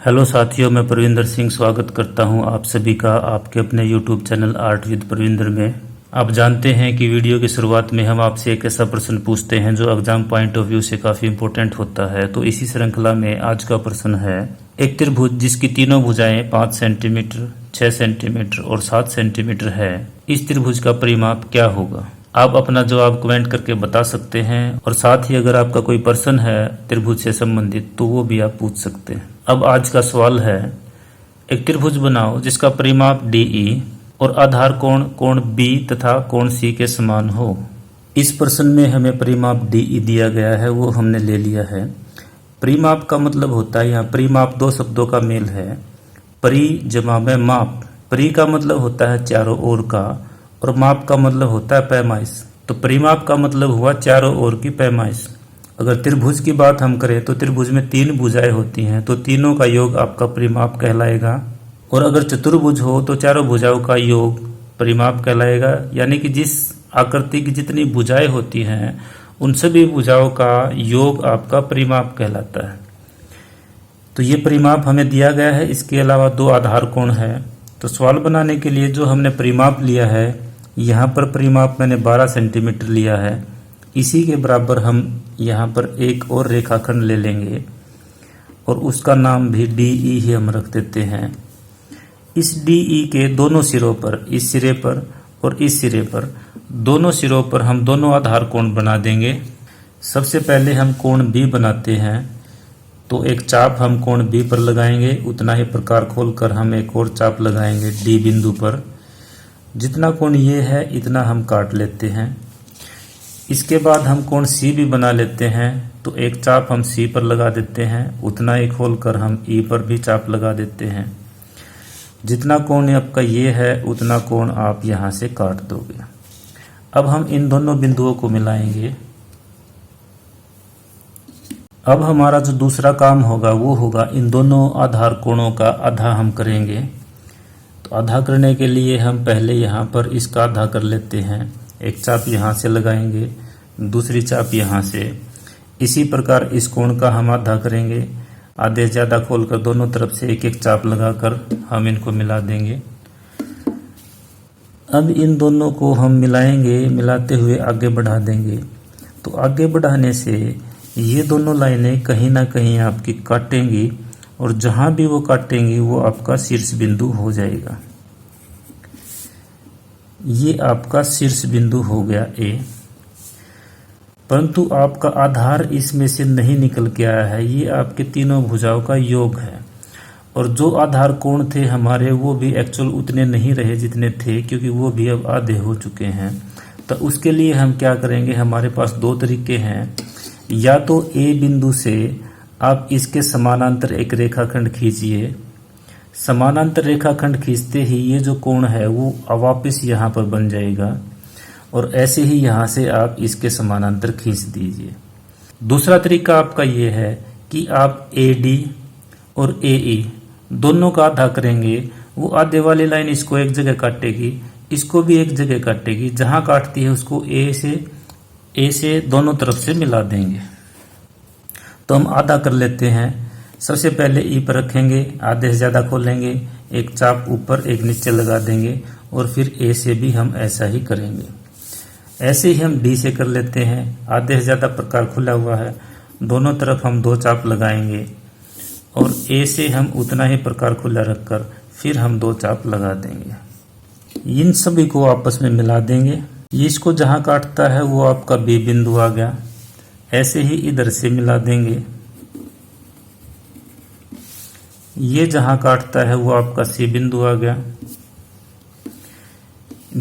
Hello साथियों, मैं परविंदर सिंह स्वागत करता हूं आप सभी का आपके अपने YouTube channel art with Parvinder में। आप जानते हैं कि वीडियो की शुरुआत में हम आपसे एक ऐसा प्रश्न पूछते हैं जो एग्जाम पॉइंट ऑफ व्यू से काफ़ी इंपॉर्टेंट होता है। तो इसी श्रृंखला में आज का प्रश्न है, एक त्रिभुज जिसकी तीनों भुजाएं 5 सेंटीमीटर, 6 सेंटीमीटर और 7 सेंटीमीटर है, इस त्रिभुज का परिमाप क्या होगा? आप अपना जवाब कमेंट करके बता सकते हैं और साथ ही अगर आपका कोई प्रश्न है त्रिभुज से संबंधित तो वो भी आप पूछ सकते हैं। अब आज का सवाल है, एक त्रिभुज बनाओ जिसका परिमाप DE और आधार कोण B तथा कोण C के समान हो। इस प्रश्न में हमें परिमाप DE दिया गया है, वो हमने ले लिया है। परिमाप का मतलब होता है, यहाँ परिमाप दो शब्दों का मेल है, परि जमा में माप। परि का मतलब होता है चारों ओर का और माप का मतलब होता है पैमाइश। तो परिमाप का मतलब हुआ चारों ओर की पैमाइश। अगर त्रिभुज की बात हम करें तो त्रिभुज में 3 भुजाएं होती हैं, तो तीनों का योग आपका परिमाप कहलाएगा। और अगर चतुर्भुज हो तो चारों भुजाओं का योग परिमाप कहलाएगा। यानी कि जिस आकृति की जितनी भुजाएं होती हैं उन सभी भुजाओं का योग आपका परिमाप कहलाता है। तो ये परिमाप हमें दिया गया है। इसके अलावा 2 आधार कोण है। तो सवाल बनाने के लिए जो हमने परिमाप लिया है, यहाँ पर परिमाप मैंने 12 सेंटीमीटर लिया है। इसी के बराबर हम यहाँ पर एक और रेखाखंड ले लेंगे और उसका नाम भी DE ही हम रख देते हैं। इस DE के दोनों सिरों पर, इस सिरे पर और इस सिरे पर, दोनों सिरों पर हम दोनों आधार कोण बना देंगे। सबसे पहले हम कोण B बनाते हैं। तो एक चाप हम कोण B पर लगाएंगे, उतना ही प्रकार खोलकर हम एक और चाप लगाएंगे D बिंदु पर। जितना कोण ये है इतना हम काट लेते हैं। इसके बाद हम कोण C भी बना लेते हैं। तो एक चाप हम C पर लगा देते हैं, उतना ही खोलकर हम E पर भी चाप लगा देते हैं। जितना कोण आपका ये है उतना कोण आप यहाँ से काट दोगे। अब हम इन दोनों बिंदुओं को मिलाएंगे। अब हमारा जो दूसरा काम होगा वो होगा इन दोनों आधार कोणों का आधा हम करेंगे। तो आधा करने के लिए हम पहले यहाँ पर इसका आधा कर लेते हैं। एक चाप यहाँ से लगाएंगे, दूसरी चाप यहाँ से। इसी प्रकार इस कोण का हम आधा करेंगे। आधे ज़्यादा खोलकर दोनों तरफ से एक एक चाप लगाकर हम इनको मिला देंगे। अब इन दोनों को हम मिलाएंगे, मिलाते हुए आगे बढ़ा देंगे। तो आगे बढ़ाने से ये दोनों लाइनें कहीं ना कहीं आपकी काटेंगी और जहां भी वो काटेंगी वो आपका शीर्ष बिंदु हो जाएगा। ये आपका शीर्ष बिंदु हो गया A। परंतु आपका आधार इसमें से नहीं निकल के आया है, ये आपके तीनों भुजाओं का योग है। और जो आधार कोण थे हमारे वो भी एक्चुअल उतने नहीं रहे जितने थे, क्योंकि वो भी अब आधे हो चुके हैं। तो उसके लिए हम क्या करेंगे, हमारे पास 2 तरीके हैं। या तो A बिंदु से आप इसके समानांतर एक रेखाखंड खींचिए। समानांतर रेखाखंड खींचते ही ये जो कोण है वो वापस यहाँ पर बन जाएगा और ऐसे ही यहाँ से आप इसके समानांतर खींच दीजिए। दूसरा तरीका आपका ये है कि आप AD और AE दोनों का आधा करेंगे। वो आधे वाली लाइन इसको एक जगह काटेगी, इसको भी एक जगह काटेगी। जहाँ काटती है उसको A से दोनों तरफ से मिला देंगे। तो हम आधा कर लेते हैं। सबसे पहले E पर रखेंगे, आधे से ज़्यादा खोलेंगे, एक चाप ऊपर एक नीचे लगा देंगे और फिर A से भी हम ऐसा ही करेंगे। ऐसे ही हम D से कर लेते हैं। आधे से ज़्यादा प्रकार खुला हुआ है, दोनों तरफ हम 2 चाप लगाएंगे और A से हम उतना ही प्रकार खुला रखकर फिर हम 2 चाप लगा देंगे। इन सभी को आपस में मिला देंगे। इसको जहाँ काटता है वो आपका B बिंदु आ गया। ऐसे ही इधर से मिला देंगे। ये जहाँ काटता है वो आपका C बिंदु आ गया।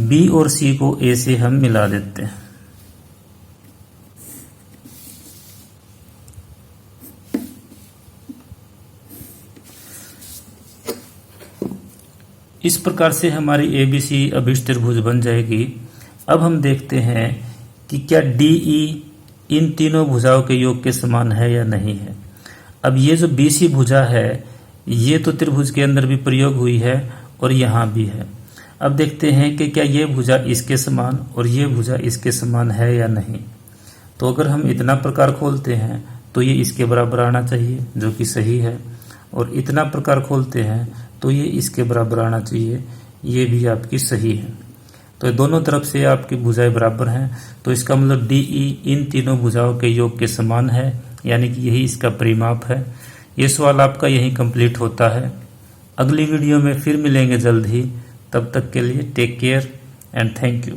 B और C को A से हम मिला देते हैं। इस प्रकार से हमारी ABC अभिष्ट त्रिभुज बन जाएगी। अब हम देखते हैं कि क्या DE इन तीनों भुजाओं के योग के समान है या नहीं है। अब ये जो BC भुजा है ये तो त्रिभुज के अंदर भी प्रयोग हुई है और यहाँ भी है। अब देखते हैं कि क्या ये भुजा इसके समान और ये भुजा इसके समान है या नहीं। तो अगर हम इतना प्रकार खोलते हैं तो ये इसके बराबर आना चाहिए, जो कि सही है। और इतना प्रकार खोलते हैं तो ये इसके बराबर आना चाहिए, ये भी आपकी सही है। तो दोनों तरफ से आपकी भुजाएं बराबर हैं, तो इसका मतलब DE इन तीनों भुजाओं के योग के समान है, यानी कि यही इसका परिमाप है। ये सवाल आपका यही कंप्लीट होता है। अगली वीडियो में फिर मिलेंगे जल्द ही, तब तक के लिए take care and thank you.